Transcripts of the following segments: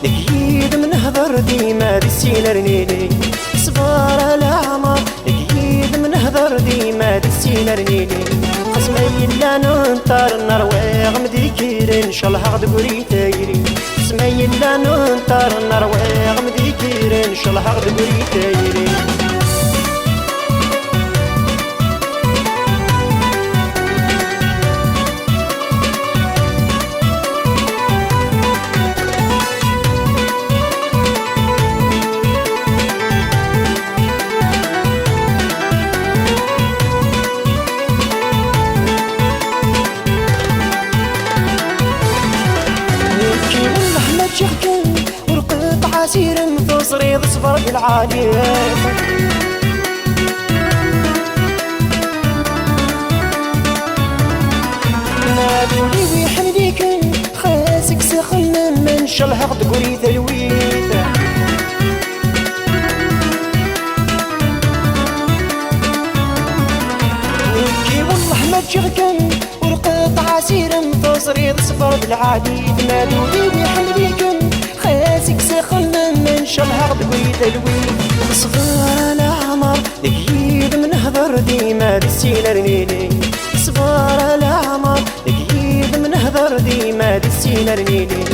نقيد من هضر ديما دي السينة رنيني صبار العمر نقيد من هضر ديما دي السينة رنيني قسما يلا ننطر نرويغ مديكير ان شاء الله غد قري تايري قسما يلا ننطر نرويغ مديكير ان شاء الله غد قري تايري شحكن ورقط عسير متصريض صفر بالعالي نادولي ويحمديكن خاسك سخن من شلها تقولي تلويت نبكي والله ما تشغكن ورقط عسير متصريض صفر بالعالي نادولي ويحمديكن خاسك سخن من شلها تقولي تلويت صفر العمر نقيد من هضر ديما دي السينة رنيني صفر العمر نقيد من هضر ديما دي السينة رنيني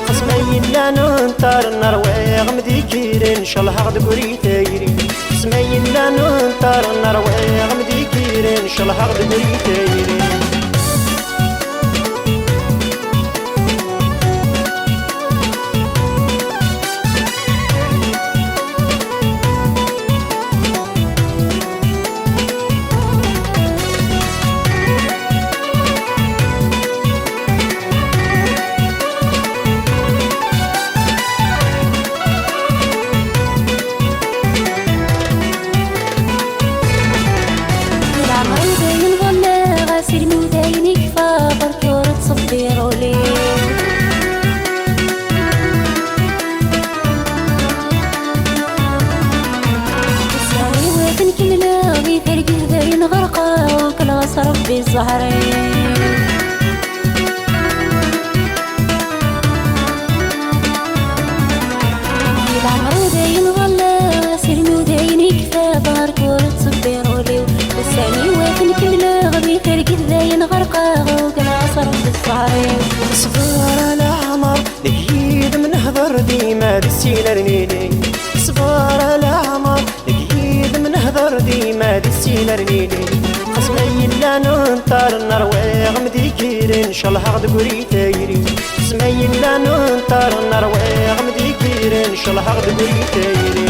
قسما يلا ننطر نرويغ مديكير ان شاء الله غد قري تايري قسما يلا ننطر نرويغ مديكير ان شاء الله غد قري تايري صرف بالزهرين العمر داين غلا سلمو داين يكفى ظهر كورة صبير وليو والثاني وافن كملا غبي فرق داين غرقا وكلا صرف بالزهرين صفار العمر نقيد من هضر ديما دي السينة رنيني صفار العمر نقيد من هضر ديما دي السينة رنيني قسما يلا ننطر نرويغ مديكير ان شاء الله غد قري تايري قسما يلا ننطر نرويغ مديكير ان شاء الله غد قري تايري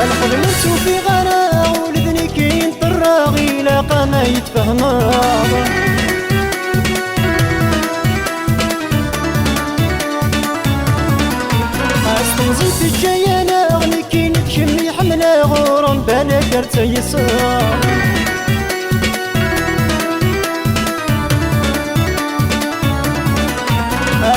الخدمت في غنا ولدني كين طراغي لاقى ما يتفهم استنزلت الجيانة غني كين تشمي حملة غورم بانا كرت يسار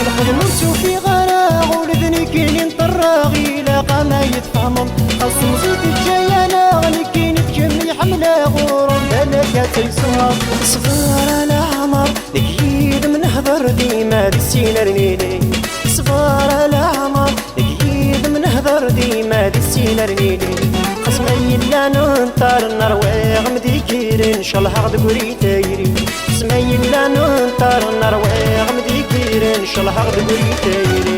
الخدمت في غنا ولدني كين طراغي لاقى ما يتفهم خاصم زيد الجيانة غني كين تجمي حملة غورم بلاك تيسار صفار العمر نقيد من هضر ديما دي السينة رنيني صفار العمر نقيد من هضر ديما دي السينة رنيني قسما يلا ننطر نرويغ مديكير ان شاء الله غد قري تايري قسما يلا ننطر نرويغ مديكير ان شاء الله غد قري تايري